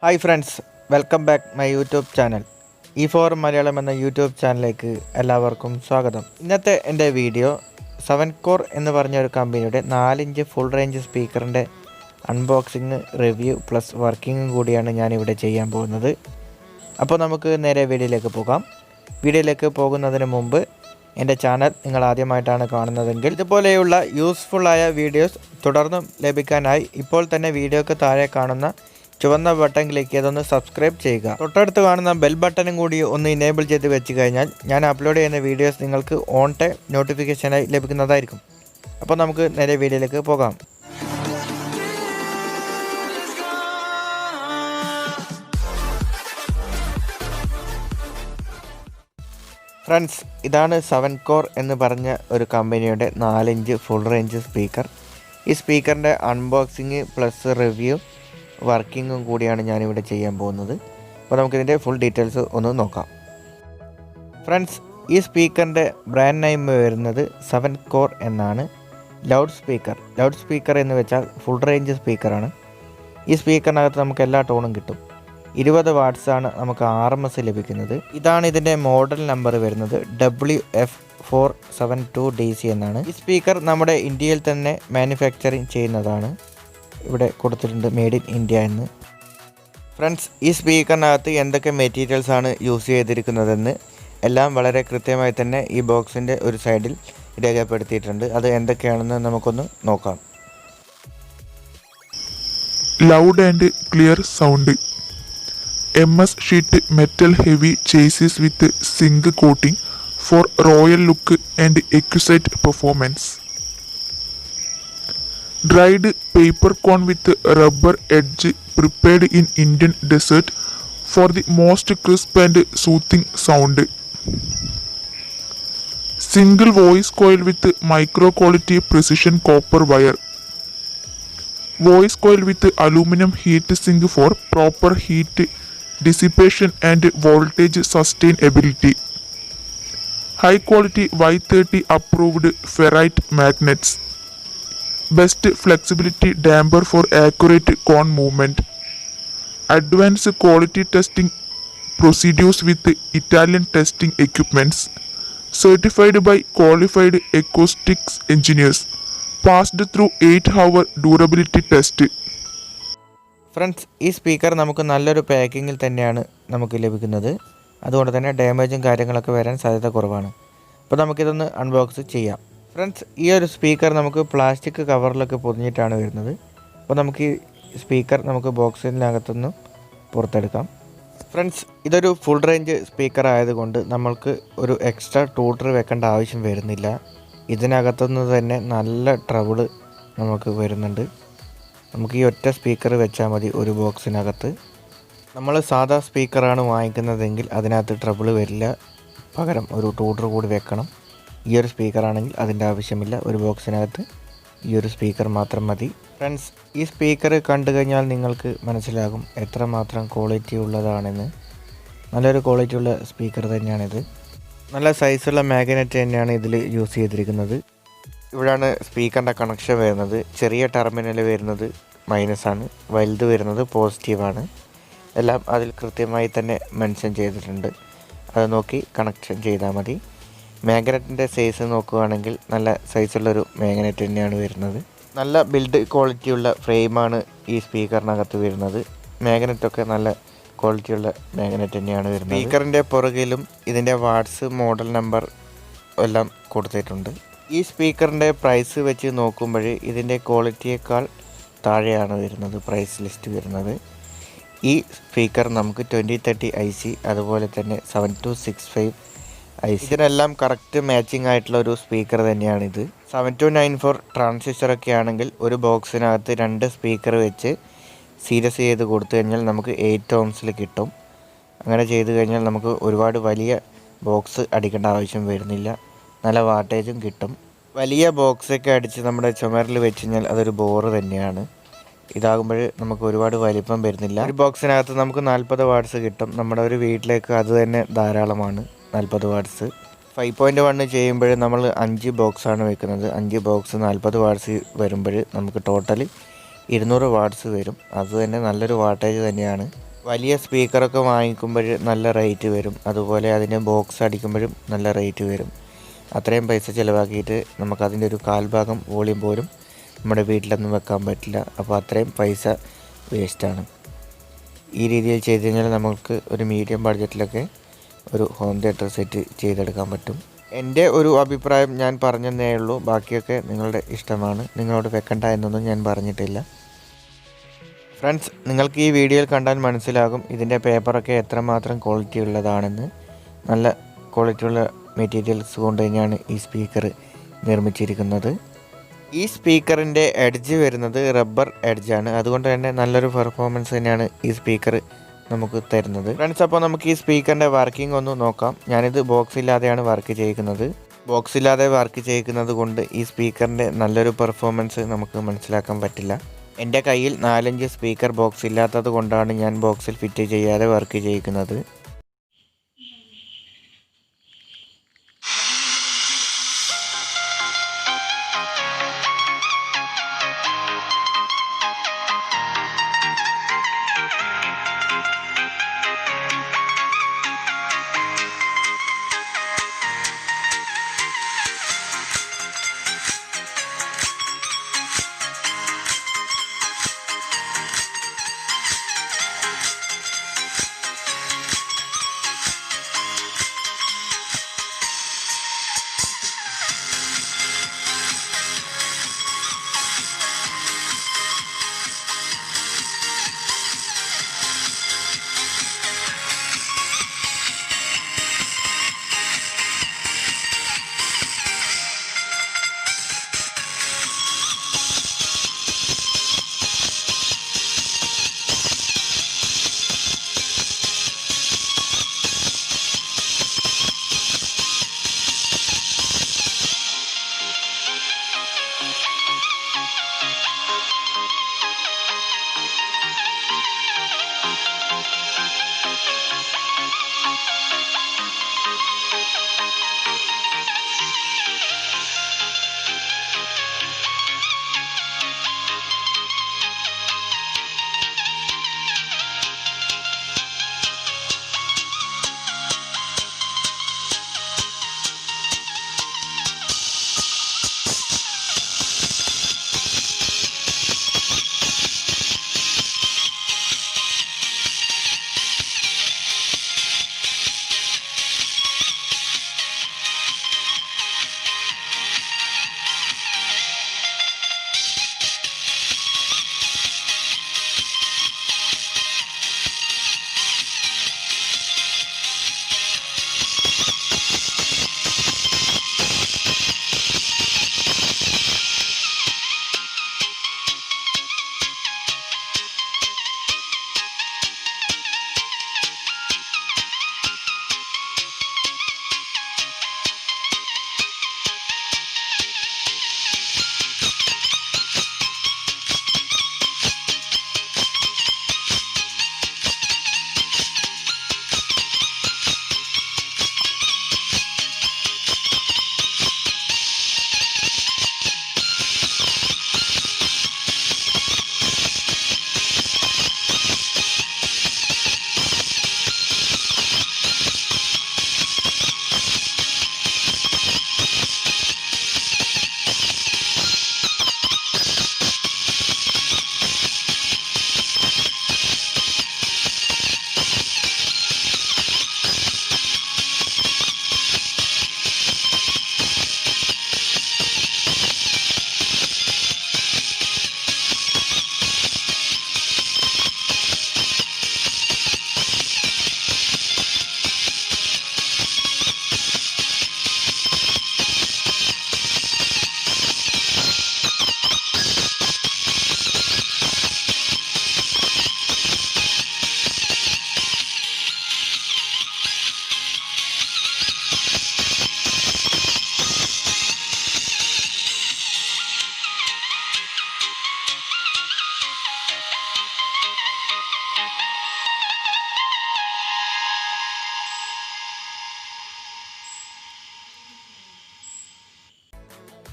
Hi friends, welcome back my YouTube channel. E4 Malayalam എന്ന YouTube ചാനലിലേക്ക് എല്ലാവർക്കും സ്വാഗതം. ഇന്നത്തെ എൻ്റെ വീഡിയോ 7 CORR എന്ന് പറഞ്ഞ ഒരു കമ്പനിയുടെ 4-ഇഞ്ച് ഫുൾ റേഞ്ച് സ്പീക്കറിൻ്റെ അൺബോക്സിങ്, റിവ്യൂ പ്ലസ് വർക്കിങ്ങും കൂടിയാണ് ഞാനിവിടെ ചെയ്യാൻ പോകുന്നത്. അപ്പോൾ നമുക്ക് നേരെ വീഡിയോയിലേക്ക് പോകാം. വീഡിയോയിലേക്ക് പോകുന്നതിന് മുമ്പ് എൻ്റെ ചാനൽ നിങ്ങൾ ആദ്യമായിട്ടാണ് കാണുന്നതെങ്കിൽ ഇതുപോലെയുള്ള യൂസ്ഫുള്ളായ വീഡിയോസ് തുടർന്നും ലഭിക്കാനായി ഇപ്പോൾ തന്നെ വീഡിയോക്ക് താഴെ കാണുന്ന ചുവന്ന ബട്ടൺ ക്ലിക്ക് ചെയ്തൊന്ന് സബ്സ്ക്രൈബ് ചെയ്യുക. തൊട്ടടുത്ത് കാണുന്ന ബെൽ ബട്ടണും കൂടി ഒന്ന് ഇനേബിൾ ചെയ്ത് വെച്ച് കഴിഞ്ഞാൽ ഞാൻ അപ്ലോഡ് ചെയ്യുന്ന വീഡിയോസ് നിങ്ങൾക്ക് ഓൺ ടൈം നോട്ടിഫിക്കേഷനായി ലഭിക്കുന്നതായിരിക്കും. അപ്പോൾ നമുക്ക് നേരെ വീഡിയോയിലേക്ക് പോകാം. ഫ്രണ്ട്സ്, ഇതാണ് 7 CORR എന്ന് പറഞ്ഞ ഒരു കമ്പനിയുടെ 4-ഇഞ്ച് ഫുൾ റേഞ്ച് സ്പീക്കർ. ഈ സ്പീക്കറിൻ്റെ അൺബോക്സിങ് പ്ലസ് റിവ്യൂ വർക്കിങ്ങും കൂടിയാണ് ഞാനിവിടെ ചെയ്യാൻ പോകുന്നത്. അപ്പോൾ നമുക്കിതിൻ്റെ ഫുൾ ഡീറ്റെയിൽസ് ഒന്ന് നോക്കാം. ഫ്രണ്ട്സ്, ഈ സ്പീക്കറിൻ്റെ ബ്രാൻഡ് നെയിം വരുന്നത് 7 CORR എന്നാണ്. ലൗഡ് സ്പീക്കർ എന്ന് വെച്ചാൽ ഫുൾ റേഞ്ച് സ്പീക്കറാണ്. ഈ സ്പീക്കറിനകത്ത് നമുക്ക് എല്ലാ ടോണും കിട്ടും. 20 വാട്ട്സാണ് നമുക്ക് RMS ലഭിക്കുന്നത്. ഇതാണ് ഇതിൻ്റെ മോഡൽ നമ്പർ വരുന്നത്, WF472DC എന്നാണ്. ഈ സ്പീക്കർ നമ്മുടെ ഇന്ത്യയിൽ തന്നെ മാനുഫാക്ചറിങ് ചെയ്യുന്നതാണ്. ഇവിടെ കൊടുത്തിട്ടുണ്ട് മെയ്ഡ് ഇൻ ഇന്ത്യ എന്ന്. ഫ്രണ്ട്സ്, ഈ സ്പീക്കറിനകത്ത് എന്തൊക്കെ മെറ്റീരിയൽസ് ആണ് യൂസ് ചെയ്തിരിക്കുന്നതെന്ന് എല്ലാം വളരെ കൃത്യമായി തന്നെ ഈ ബോക്സിൻ്റെ ഒരു സൈഡിൽ രേഖപ്പെടുത്തിയിട്ടുണ്ട്. അത് എന്തൊക്കെയാണെന്ന് നമുക്കൊന്ന് നോക്കാം. Loud and clear sound. MS sheet metal heavy chassis with zinc coating for royal look and exquisite performance. Dried paper cone with rubber edge prepared in Indian desert for the most crisp and soothing sound. Single voice coil with micro quality precision copper wire. Voice coil with aluminum heat sink for proper heat dissipation and voltage sustainability. High quality Y30 approved ferrite magnets. Best flexibility damper for accurate cone movement. Advanced quality testing procedures with Italian testing equipments. Certified by qualified acoustics engineers. Passed through 8-hour durability test. Friends, ഈ speaker നമുക്ക് നല്ലൊരു പാക്കിങ്ങിൽ തന്നെയാണ് നമുക്ക് ലഭിക്കുന്നത്. അതുകൊണ്ട് തന്നെ ഡാമേജും കാര്യങ്ങളൊക്കെ വരാൻ സാധ്യത കുറവാണ്. അപ്പോൾ നമുക്കിതൊന്ന് അൺബോക്സ് ചെയ്യാം. ഫ്രണ്ട്സ്, ഈ ഒരു സ്പീക്കർ നമുക്ക് പ്ലാസ്റ്റിക് കവറിലൊക്കെ പൊതിഞ്ഞിട്ടാണ് വരുന്നത്. അപ്പോൾ നമുക്ക് ഈ സ്പീക്കർ നമുക്ക് ബോക്സിനകത്തുനിന്ന് പുറത്തെടുക്കാം. ഫ്രണ്ട്സ്, ഇതൊരു ഫുൾ റേഞ്ച് സ്പീക്കർ ആയതുകൊണ്ട് നമ്മൾക്ക് ഒരു എക്സ്ട്രാ ട്യൂട്ടർ വെക്കേണ്ട ആവശ്യം വരുന്നില്ല. ഇതിനകത്തുനിന്ന് തന്നെ നല്ല ട്രബിൾ നമുക്ക് വരുന്നുണ്ട്. നമുക്ക് ഈ ഒറ്റ സ്പീക്കർ വെച്ചാൽ മതി ഒരു ബോക്സിനകത്ത്. നമ്മൾ സാധാ സ്പീക്കറാണ് വാങ്ങിക്കുന്നതെങ്കിൽ അതിനകത്ത് ട്രബിൾ വരില്ല. പകരം ഒരു ട്യൂട്ടർ കൂടി വെക്കണം. ഈ ഒരു സ്പീക്കറാണെങ്കിൽ അതിൻ്റെ ആവശ്യമില്ല. ഒരു ബോക്സിനകത്ത് ഈ ഒരു സ്പീക്കർ മാത്രം മതി. ഫ്രണ്ട്സ്, ഈ സ്പീക്കർ കണ്ടു കഴിഞ്ഞാൽ നിങ്ങൾക്ക് മനസ്സിലാകും എത്രമാത്രം ക്വാളിറ്റി ഉള്ളതാണെന്ന്. നല്ലൊരു ക്വാളിറ്റിയുള്ള സ്പീക്കർ തന്നെയാണിത്. നല്ല സൈസുള്ള മാഗ്നറ്റ് തന്നെയാണ് ഇതിൽ യൂസ് ചെയ്തിരിക്കുന്നത്. ഇവിടെയാണ് സ്പീക്കറിൻ്റെ കണക്ഷൻ വരുന്നത്. ചെറിയ ടെർമിനൽ വരുന്നത് മൈനസാണ്, വലുത് വരുന്നത് പോസിറ്റീവാണ്. എല്ലാം അതിൽ കൃത്യമായി തന്നെ മെൻഷൻ ചെയ്തിട്ടുണ്ട്. അത് നോക്കി കണക്ഷൻ ചെയ്താൽ മതി. മാഗ്നറ്റിൻ്റെ സൈസ് നോക്കുകയാണെങ്കിൽ നല്ല സൈസുള്ളൊരു മാഗ്നറ്റ് തന്നെയാണ് വരുന്നത്. നല്ല ബിൽഡ് ക്വാളിറ്റിയുള്ള ഫ്രെയിമാണ് ഈ സ്പീക്കറിനകത്ത് വരുന്നത്. മാഗ്നറ്റൊക്കെ നല്ല ക്വാളിറ്റിയുള്ള മാഗ്നറ്റ് തന്നെയാണ് വരുന്നത്. സ്പീക്കറിൻ്റെ പുറകിലും ഇതിൻ്റെ വാട്ട്സ്, മോഡൽ നമ്പർ എല്ലാം കൊടുത്തിട്ടുണ്ട്. ഈ സ്പീക്കറിൻ്റെ പ്രൈസ് വെച്ച് നോക്കുമ്പോൾ ഇതിൻ്റെ ക്വാളിറ്റിയേക്കാൾ താഴെയാണ് വരുന്നത് പ്രൈസ് ലിസ്റ്റ് വരുന്നത്. ഈ സ്പീക്കർ നമുക്ക് 2030 IC, അതുപോലെ തന്നെ 7265 IC, ഇതിനെല്ലാം കറക്റ്റ് മാച്ചിങ് ആയിട്ടുള്ള ഒരു സ്പീക്കർ തന്നെയാണിത്. 7294 ട്രാൻസിസ്റ്ററൊക്കെ ആണെങ്കിൽ ഒരു ബോക്സിനകത്ത് 2 സ്പീക്കർ വെച്ച് സീരീസ് ചെയ്ത് കൊടുത്തു കഴിഞ്ഞാൽ നമുക്ക് 8 ohmsൽ കിട്ടും. അങ്ങനെ ചെയ്ത് കഴിഞ്ഞാൽ നമുക്ക് ഒരുപാട് വലിയ ബോക്സ് അടിക്കേണ്ട ആവശ്യം വരുന്നില്ല. നല്ല വാട്ടേജും കിട്ടും. വലിയ ബോക്സൊക്കെ അടിച്ച് നമ്മുടെ ചുമരിൽ വെച്ച് കഴിഞ്ഞാൽ അതൊരു ബോറ് തന്നെയാണ്. ഇതാകുമ്പോൾ നമുക്ക് ഒരുപാട് വലിപ്പം വരുന്നില്ല. ഒരു ബോക്സിനകത്ത് നമുക്ക് 40 വാട്ട്സ് കിട്ടും. നമ്മുടെ ഒരു വീട്ടിലേക്ക് അത് തന്നെ ധാരാളമാണ് 40 വാട്ട്സ്. 5.1 ചെയ്യുമ്പോൾ നമ്മൾ 5 ബോക്സാണ് വെക്കുന്നത്. 5 ബോക്സ് 40 വാട്ട്സ് വരുമ്പോൾ നമുക്ക് ടോട്ടൽ 200 വാട്ട്സ് വരും. അത് തന്നെ നല്ലൊരു വാട്ടേജ് തന്നെയാണ്. വലിയ സ്പീക്കറൊക്കെ വാങ്ങിക്കുമ്പോൾ നല്ല റേറ്റ് വരും. അതുപോലെ അതിന് ബോക്സ് അടിക്കുമ്പോഴും നല്ല റേറ്റ് വരും. അത്രയും പൈസ ചിലവാക്കിയിട്ട് നമുക്കതിൻ്റെ ഒരു കാൽഭാഗം വോളിയം പോലും നമ്മുടെ വീട്ടിലൊന്നും വെക്കാൻ പറ്റില്ല. അപ്പോൾ അത്രയും പൈസ വേസ്റ്റാണ്. ഈ രീതിയിൽ ചെയ്ത് കഴിഞ്ഞാൽ നമുക്ക് ഒരു മീഡിയം ബഡ്ജറ്റിലൊക്കെ ഒരു ഹോം തിയേറ്റർ സെറ്റ് ചെയ്തെടുക്കാൻ പറ്റും. എൻ്റെ ഒരു അഭിപ്രായം ഞാൻ പറഞ്ഞതേ ഉള്ളൂ. ബാക്കിയൊക്കെ നിങ്ങളുടെ ഇഷ്ടമാണ്. നിങ്ങളോട് വെക്കണ്ട എന്നൊന്നും ഞാൻ പറഞ്ഞിട്ടില്ല. ഫ്രണ്ട്സ്, നിങ്ങൾക്ക് ഈ വീഡിയോയിൽ കണ്ടാൽ മനസ്സിലാകും ഇതിൻ്റെ പേപ്പറൊക്കെ എത്രമാത്രം ക്വാളിറ്റി ഉള്ളതാണെന്ന്. നല്ല ക്വാളിറ്റിയുള്ള മെറ്റീരിയൽസ് കൊണ്ട് തന്നെയാണ് ഈ സ്പീക്കർ നിർമ്മിച്ചിരിക്കുന്നത്. ഈ സ്പീക്കറിൻ്റെ എഡ്ജ് വരുന്നത് റബ്ബർ എഡ്ജാണ്. അതുകൊണ്ട് തന്നെ നല്ലൊരു പെർഫോമൻസ് തന്നെയാണ് ഈ സ്പീക്കർ നമുക്ക് തരുന്നത്. ഫ്രണ്ട്സ്, അപ്പോൾ നമുക്ക് ഈ സ്പീക്കറിൻ്റെ വർക്കിംഗ് ഒന്ന് നോക്കാം. ഞാനിത് ബോക്സ് ഇല്ലാതെയാണ് വർക്ക് ചെയ്യിക്കുന്നത്. ബോക്സ് ഇല്ലാതെ വർക്ക് ചെയ്യിക്കുന്നത് കൊണ്ട് ഈ സ്പീക്കറിൻ്റെ നല്ലൊരു പെർഫോമൻസ് നമുക്ക് മനസ്സിലാക്കാൻ പറ്റില്ല. എൻ്റെ കയ്യിൽ 4-5 സ്പീക്കർ ബോക്സ് ഇല്ലാത്തത് കൊണ്ടാണ് ഞാൻ ബോക്സിൽ ഫിറ്റ് ചെയ്യാതെ വർക്ക് ചെയ്യിക്കുന്നത്.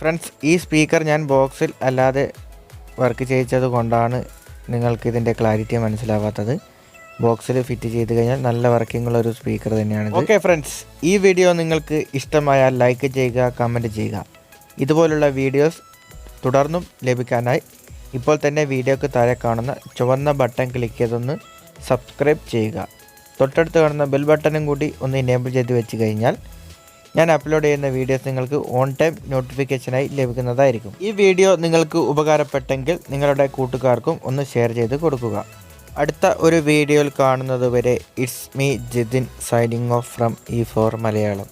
ഫ്രണ്ട്സ്, ഈ സ്പീക്കർ ഞാൻ ബോക്സിൽ അല്ലാതെ വർക്ക് ചെയ്യിച്ചത് കൊണ്ടാണ് നിങ്ങൾക്കിതിൻ്റെ ക്ലാരിറ്റി മനസ്സിലാവാത്തത്. ബോക്സിൽ ഫിറ്റ് ചെയ്ത് കഴിഞ്ഞാൽ നല്ല വർക്കിംഗ് ഉള്ള ഒരു സ്പീക്കർ തന്നെയാണ്. ഓക്കെ ഫ്രണ്ട്സ്, ഈ വീഡിയോ നിങ്ങൾക്ക് ഇഷ്ടമായാൽ ലൈക്ക് ചെയ്യുക, കമൻറ്റ് ചെയ്യുക. ഇതുപോലുള്ള വീഡിയോസ് തുടർന്നും ലഭിക്കാനായി ഇപ്പോൾ തന്നെ വീഡിയോക്ക് താഴെ കാണുന്ന ചുവന്ന ബട്ടൺ ക്ലിക്ക് ചെയ്തൊന്ന് സബ്സ്ക്രൈബ് ചെയ്യുക. തൊട്ടടുത്ത് കാണുന്ന ബെൽ ബട്ടണും കൂടി ഒന്ന് എനേബിൾ ചെയ്ത് വെച്ച് കഴിഞ്ഞാൽ ഞാൻ അപ്ലോഡ് ചെയ്യുന്ന വീഡിയോസ് നിങ്ങൾക്ക് ഓൺ ടൈം നോട്ടിഫിക്കേഷനായി ലഭിക്കുന്നതായിരിക്കും. ഈ വീഡിയോ നിങ്ങൾക്ക് ഉപകാരപ്പെട്ടെങ്കിൽ നിങ്ങളുടെ കൂട്ടുകാർക്കും ഒന്ന് ഷെയർ ചെയ്ത് കൊടുക്കുക. അടുത്ത ഒരു വീഡിയോയിൽ കാണുന്നത് വരെ it's me Jithin signing off from E4 Malayalam.